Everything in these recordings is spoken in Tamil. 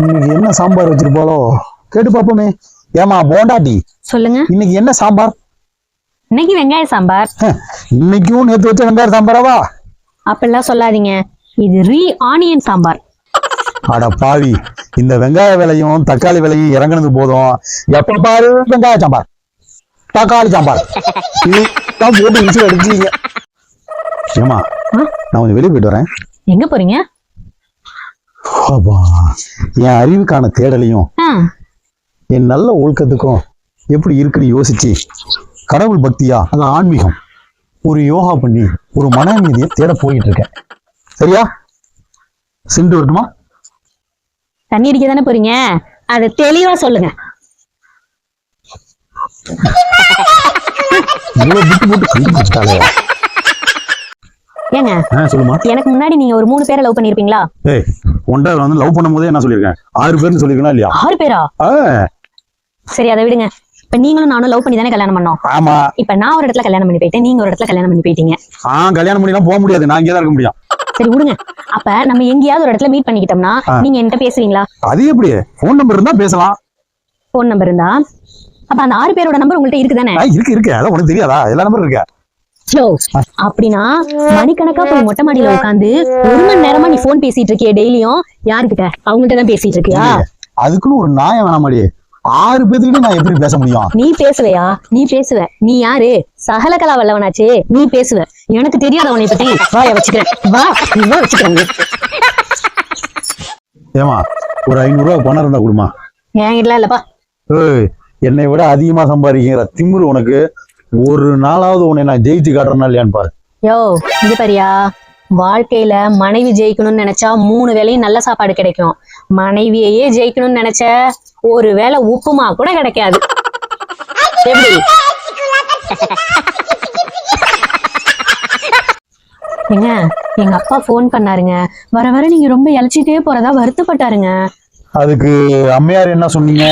இன்னைக்கு என்ன சாம்பார் வச்சிருப்பாளோ கேட்டு பாப்போமே. ஏமா போண்டாட்டி, சொல்லுங்க. இன்னைக்கு என்ன சாம்பார்? இன்னைக்கு வெங்காய சாம்பார். இன்னைக்கும் நேத்து வச்ச வெங்காய சாம்பாராவா? அப்படிலாம் சொல்லாதீங்க, இது ஆனியன் சாம்பார். அட பாவி, இந்த வெங்காய விலையும் தக்காளி விலையும் இறங்குனது போதும். எப்ப பாரு வெங்காய சாம்பார், தக்காளி சாம்பார், இதுதான் போட்டு விசில் அடிச்சீங்க. ஏமா, நான் கொஞ்சம் வெளியே போயிட்டு வரேன். எங்க போறீங்க? என் அறிவுக்கான தேடலையும் என் நல்ல ஒழுக்கத்துக்கும் எப்படி இருக்குன்னு யோசிச்சு கடவுள் பக்தியா அது ஆன்மீகம் ஒரு யோகா பண்ணி ஒரு மன அமைதியை தேட போயிட்டு இருக்கேன். சரியா? சென்று வரட்டுமா? தண்ணி அடிக்க தானே போறீங்க, அதை தெளிவா சொல்லுங்க. இவ்வளவு விட்டு போட்டு கண்டுபிடிச்சிட்டாலே. ஏங்க சொல்லுமா. எனக்கு முன்னாடி நீங்க ஒரு 3 பேரை லவ் பண்ணிருப்பீங்களா? ஏய், ஒன்றை வந்து லவ் பண்ணும் போதே என்ன சொல்லியிருக்கேன்? 6 பேர்னு சொல்லிருக்கா இல்லையா? 6 பேரா? சரி, அதை விடுங்க. இப்ப நீங்களும் நானும் லவ் பண்ணி தானே கல்யாணம் பண்ணோம். ஆமா. இப்ப நான் ஒரு இடத்துல கல்யாணம் பண்ணி போயிட்டேன், நீங்க ஒரு இடத்துல கல்யாணம் பண்ணி போயிட்டீங்க. கல்யாணம் பண்ணிலாம் போக முடியாது, நான் இங்கே தான் இருக்க முடியும். சரி விடுங்க. அப்ப நம்ம எங்கேயாவது ஒரு இடத்துல மீட் பண்ணிக்கிட்டோம்னா நீங்க என்கிட்ட பேசுவீங்களா? அது எப்படி? போன் நம்பர் இருந்தா பேசலாம். போன் நம்பர் இருந்தா அப்ப அந்த 6 பேரோட நம்பர் உங்கள்ட்ட இருக்கு தானே? இருக்கு. அதான் உனக்கு தெரியாதா? எல்லா நம்பரும் இருக்கு. அப்படின்னா மணிக்கணக்கா போய் மொட்டை மாடியில உட்காந்து 1 மணி நேரமா நீ போன் பேசிட்டு இருக்கிய டெய்லியும்? யாருக்கிட்ட? அவங்கள்ட்ட தான் பேசிட்டு இருக்கியா? அதுக்குன்னு ஒரு நாயம் வேணாமாடி? 6 பேர்த்துக்கிட்ட நான் எப்படி பேச முடியும்? நீ பேசுவையா? நீ பேசுவ. நீ யாரு? சகல கலா வல்லவனாச்சே, நீ பேசுவ. எனக்கு தெரியாத உன்னை பத்தி. வா வச்சுக்கிறேன், வா வச்சுக்கிறேன். ஏமா, ஒரு 500 ரூபாய் பணம் இருந்தா கொடுமா. என்கிட்ட இல்லப்பா. என்னை விட அதிகமா சம்பாதிக்கிற திமிரு உனக்கு. ஒரு நாளாவது உன்னை நான் ஜெயிச்சு காட்டுறேன்னா இல்லையான்னு பாரு. யோ, இது பாரியா, வாழ்க்கையில மனைவி ஜெயிக்கணும்னு நினைச்சா 3 வேளையும் நல்ல சாப்பாடு கிடைக்கும். மனைவியையே ஜெயிக்கணும்னு நினைச்ச ஒரு வேளை உப்புமா கூட கிடைக்காது. எப்படி? ஏங்க, எங்க அப்பா போன் பண்ணாருங்க. வர வர நீங்க ரொம்ப இழைச்சிட்டே போறதா வருத்தப்பட்டாருங்க. அதுக்கு அம்மையார் என்ன சொன்னீங்க?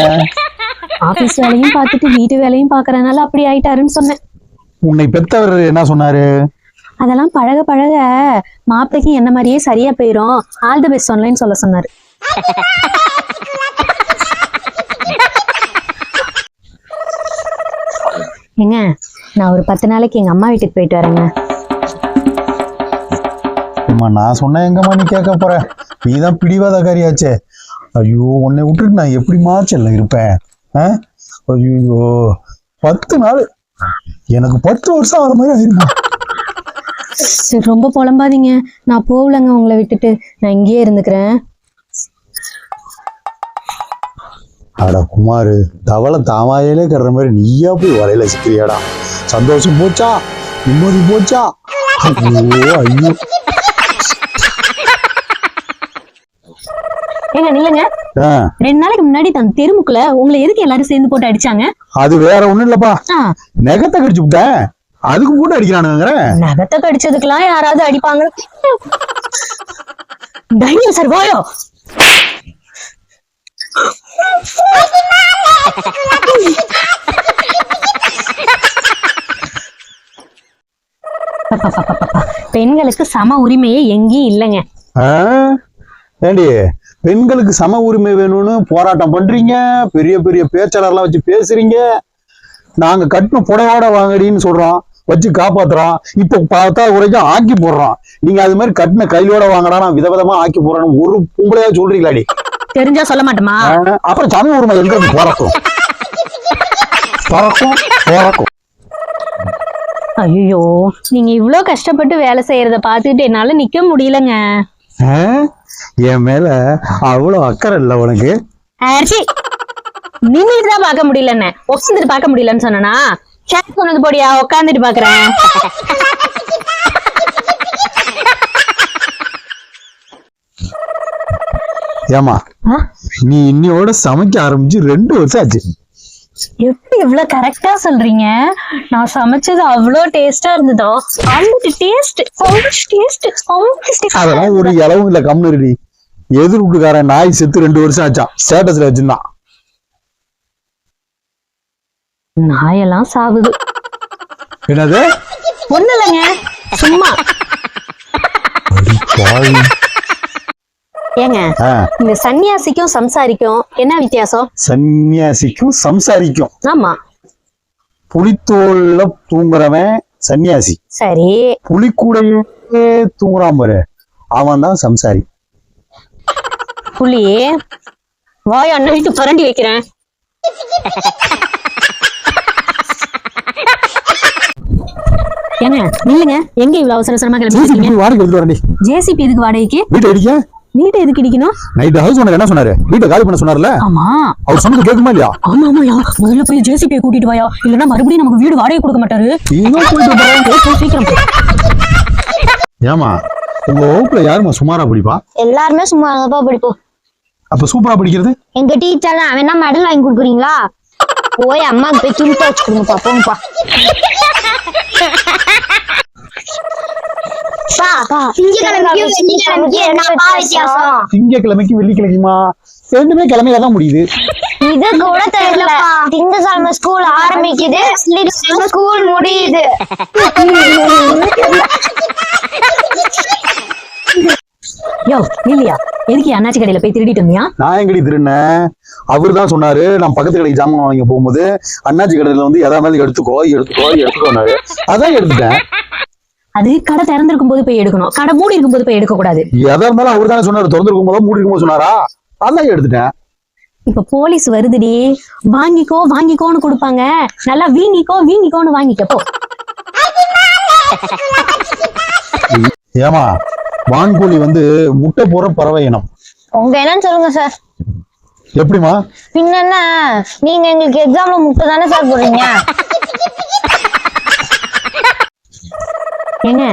ஆபீஸ் வேலையும் பார்த்துட்டு வீட்டு வேலையும் பாக்குறதுனால அப்படி ஆயிட்டாருன்னு சொன்னேன். உன்னை பெத்தவர் என்ன சொன்னாரு? அதெல்லாம் பழக பழக மாப்பிளைக்கு என்ன மாதிரியே சரியா போயிரும், ஆல் தி பெஸ்ட் ஆன்லைன் சொல்ல சொன்னாரு. ஏங்க, நான் ஒரு 10 நாளைக்கு எங்க அம்மா வீட்டுக்கு போயிட்டு வரேங்க. நான் சொன்ன எங்கம்மா நீ கேட்க போற? நீதான் பிடிவாதக்காரியாச்சே. ஐயோ, உன்னை விட்டுட்டு நான் எப்படிமா செல்ல இருப்பேன்? ஐயோ, 10 நாள் எனக்கு 10 வருஷம் ஆகிற மாதிரி ஆயிருமா? சரி, ரொம்ப புலம்பாதீங்க. நான் போகலங்க உங்களை விட்டுட்டு. நான் இங்கேயே இருந்துக்கிறேன். அட குமாரு, தவளை தாமாயிலே கட்டுற மாதிரி நீயா போய் வலையில சிக்கிறியாடா. சந்தோஷம் போச்சா? நிம்மதி போச்சா? ஐயோ ஐயோ. ஏங்க நில்லுங்க. 2 நாளைக்கு முன்னாடி தன் தெருமுக்குள்ள உங்களை எதுக்கு எல்லாரும் சேர்ந்து போட்டு அடிச்சாங்க? அது வேற ஒண்ணும் இல்லப்பா, நகத்தை கடிச்சு விட்டேன், அதுக்கு போட்டு அடிக்கிறானுங்க. நகத்தை கடிச்சதுக்கெல்லாம் யாராவது அடிப்பாங்க? தைரியம் சார், வாயோ. பெண்களுக்கு சம உரிமையே எங்கேயும் இல்லைங்க. ஏண்டி, பெண்களுக்கு சம உரிமை வேணும்னு போராட்டம் பண்றீங்க, பெரிய பெரிய பேச்சாளர்லாம் வச்சு பேசுறீங்க. நாங்க கட்டின புடவோட வாங்கடின்னு சொல்றோம், வச்சு காப்பாத்துறோம். இப்ப பார்த்தா வரைக்கும் ஆக்கி போடுறோம். நீங்க அது மாதிரி கட்டின கையிலோட வாங்கடா, நான் விதவிதமா ஆக்கி போடுறேன்னு ஒரு பொம்பளையா சொல்றீங்களாடி? தெரிஞ்சா சொல்ல மாட்டோமா? அப்புறம் சம உரிமை எங்க போறக்கும் போறக்கும். ஐயோ, நீங்க இவ்வளவு கஷ்டப்பட்டு வேலை செய்யறத பாத்துட்டு என்னால நிக்க முடியலங்க. என் மேல அவ்வளவு அக்கறை இல்ல உனக்கு? நின்னுட்டுதான் பாக்க முடியல, என்ன உட்காந்துட்டு பாக்க முடியலன்னு சொன்னா சொன்னது போடியா? உட்காந்துட்டு பாக்குறேன். ஏமா, நீ இன்னையோட சமைக்க ஆரம்பிச்சு 2 வருஷம் ஆச்சு. எப்படி இவ்வளவு கரெக்டா சொல்றீங்க? நான் சமைச்சது அவ்வளவு டேஸ்டா இருந்ததோ? அதெல்லாம் ஒரு இளவும் இல்ல, கம்னு. எதிர் வீட்டுக்காரன் நாய் செத்து 2 வருஷம் ஆச்சா, ஸ்டேட்டஸ்ல வச்சிருந்தான். நாயெல்லாம் சாகுது. என்னது? ஒண்ணு இல்லைங்க, சும்மா. ஏங்க ஆ, இந்த சன்னியாசிக்கும் சம்சாரிக்கும் என்ன வித்தியாசம்? சன்னியாசிக்கும் சம்சாரிக்கும். ஆமா. புலித்தோல்ல தூங்குறவன் சன்னியாசி, சரி. புலிக்கூடையே தூங்குறான் பாரு, அவன் தான் சம்சாரி. புலி வாய் அண்ணன் புரண்டி வைக்கிறேன். ஏங்க நில்லுங்க, எங்க இவ்வளவு அவசர அவசரமா கிளம்பி? வாடகை எடுத்து வரண்டி. ஜேசிபி எதுக்கு வாடகைக்கு? வீட்டை அடிக்க. வீட்டை எதுக்கு இடிக்கணும்? நைட் ஹவுஸ் ஓனர் என்ன சொன்னாரு? வீட்டை காலி பண்ண சொன்னார்ல. ஆமா. அவர் சொன்னது கேட்குமா இல்லையா? ஆமா ஆமாயா, முதல்ல போய் ஜேசிபியை கூட்டிட்டு வாயா, இல்லன்னா மறுபடியும் நமக்கு வீடு வாடகை கொடுக்க மாட்டாரு. சீக்கிரம் போ. ஏமா உங்க வகுப்புல யாருமா சுமாரா படிப்பா? எல்லாருமே சும்மா படிப்போம். அப்ப சூப்பரா படிக்கிறது எங்க டீச்சர் அவன் என்ன மெடல் வாங்கி கொடுக்குறீங்களா? போய் அம்மாக்கு போய் துணி துவைச்சு கொடுங்கப்பா, போங்கப்பா. திங்கக்கிழமைக்கு வெள்ளிக்கிழமைமா ரெண்டுமே கிழமையில தான் முடியுது. இது கூட தெரியல. திங்கக்கிழமை ஸ்கூல் ஆரம்பிக்குது, ஸ்கூல் முடியுது. யோ இல்லையா, எதுக்கு அண்ணாச்சி கடையில போய் திருடிட்டு வந்தியா? நான் எங்கடி திருண்ணேன்? அவரு தான் சொன்னாரு, நான் பக்கத்து கடைக்கு ஜாமான் வாங்க போகும்போது அண்ணாச்சி கடையில வந்து எதா மாதிரி எடுத்துக்கோனாரு. அதான் எடுத்துட்டேன். அது கடை திறந்திருக்கும் போது போய் எடுக்கணும், கடை மூடி இருக்கும் போது போய் எடுக்க கூடாது. எதா இருந்தாலும் அவரு தானே சொன்னாரு, திறந்திருக்கும் போது மூடி இருக்கும் போது சொன்னாரா, அதான் எடுத்துட்டேன். இப்ப போலீஸ் வருதுடி, வாங்கிக்கோ வாங்கிக்கோன்னு கொடுப்பாங்க, நல்லா வீங்கிக்கோன்னு வாங்கிக்கப்போ. ஏமா வான்கோழி வந்து முட்டை போற பறவை இனம். உங்க என்னன்னு சொல்லுங்க சார். எப்படிமா? பின்ன என்ன, நீங்க எங்களுக்கு எக்ஸாம்ல முட்டை தானே சார் போடுறீங்க? ஏங்க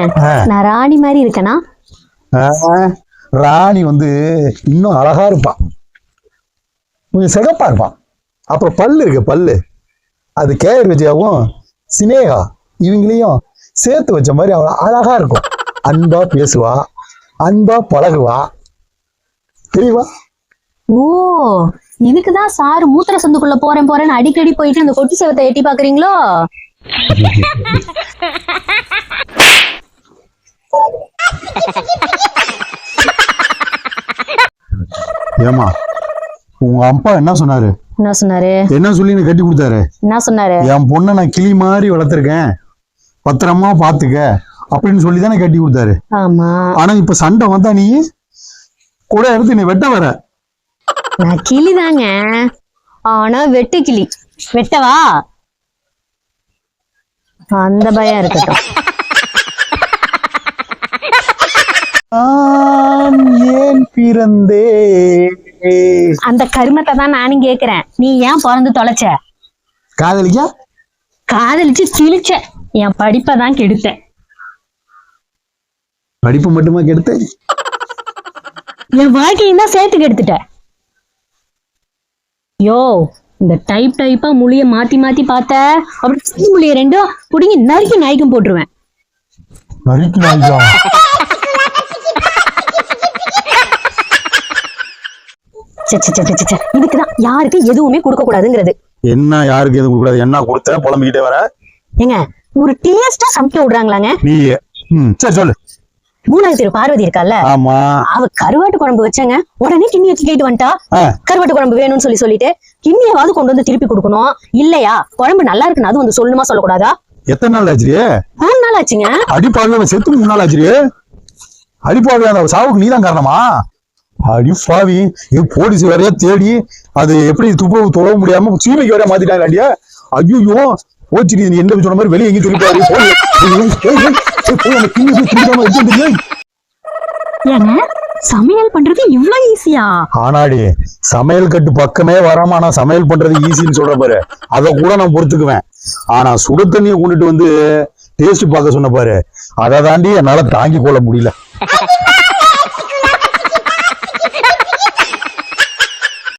நான் ராணி மாதிரி இருக்கேனா? ராணி வந்து இன்னும் அழகா இருப்பான், கொஞ்சம் சிகப்பா இருப்பான். அப்புறம் பல்லு இருக்கு, பல்லு அது கேஆர் விஜயாவும் சினேகா இவங்களையும் சேர்த்து வச்ச மாதிரி அவளை அழகா இருக்கும். அன்பா பேசுவா, அன்பா பழகுவா, தெரியவா? ஓ, இதுக்குதான் சாரு மூத்திர சந்துக்குள்ள போறேன்னு அடிக்கடி போயிட்டு அந்த கொட்டி சேவத்தை எட்டி பாக்குறீங்களோ? ஏமா உங்க அப்பா என்ன சொன்னாரு? என்ன சொன்னாரு? என்ன சொல்லி எனக்கு கட்டி கொடுத்தாரு? என்ன சொன்னாரு? என் பொண்ணை நான் கிளி மாதிரி வளர்த்திருக்கேன், பத்திரமா பாத்துக்க அப்படின்னு சொல்லி தானே கட்டி கொடுத்தாரு. ஆமா. ஆனா இப்ப சண்டை வந்தா நீ கூட எடுத்து நீ வெட்ட வர. நான் கிளிதாங்க, ஆனா வெட்டு கிளி. வெட்டவா? அந்த பயம் இருக்கட்டும். நான் ஏன் பிறந்தே? அந்த கருமத்தை தான் நானும் கேக்குறேன். நீ ஏன் பிறந்து தொலைச்ச? காதலிக்கா? காதலிச்சு கிழிச்ச. என் படிப்பை தான் கெடுத்தேன். படிப்பு மட்டுமா கெடுத்த? என் வாழ்க்கையும் தான் சேர்த்து கெடுத்துட்ட. யோ, இந்த டைப்பா மொழிய மாத்தி மாத்தி பார்த்த, அப்படி மொழிய ரெண்டும் புடிங்கி நறுக்கி நாய்க்கும் போட்டுருவேன். நறுக்கி நாய்க்கா? இதுக்குதான் யாருக்கு எதுவுமே கொடுக்க கூடாதுங்கிறது. என்ன யாருக்கு எதுவும் கொடுக்க கூடாது? என்ன கொடுத்த புலம்பிக்கிட்டே வர? ஏங்க ஒரு டேஸ்டா சமைக்க விடுறாங்களாங்க? நீ சரி சொல்லு. மூணாவது தெரு பார்வதி இருக்கால, ஆமா, அவ கருவாட்டு குழம்பு வச்சாங்க, உடனே கிண்ணி வச்சு கேட்டு வந்துட்டா. கருவாட்டு குழம்பு வேணும்னு சொல்லிட்டு கிண்ணியாவது கொண்டு வந்து திருப்பி கொடுக்கணும். இல்லையா குழம்பு நல்லா இருக்குன்னு அது வந்து சொல்லணுமா சொல்லக்கூடாதா? எத்தனை நாள் ஆச்சு? 3 நாள் ஆச்சுங்க. அடிப்பாவி செத்து 3 நாள் ஆச்சு. அடிப்பாவி அந்த சாவுக்கு நீதான் காரணமா? அடிப்பாவி போலீஸ் வேறையா தேடி அது எப்படி துப்புரவு தொழ முடியாம சீமைக்கு வேற மாத்திட்டாங்க. அடியா ஐயோ போச்சு, நீ என்ன சொன்ன மாதிரி வெளியே எங்கேயும் சொல்லிப்பாரு. ஏங்க சமையல் பண்றது இவ்வளவு ஈஸியா? ஆனாடி சமையல் கட்டு பக்கமே வராம ஆனா சமையல் பண்றது ஈஸின்னு சொல்ற பாரு, அதை கூட நான் பொறுத்துக்குவேன். ஆனா சுடு தண்ணியை கொண்டுட்டு வந்து டேஸ்ட் பார்க்க சொன்ன பாரு, அதை தாண்டி என்னால தாங்கி கொள்ள முடியல.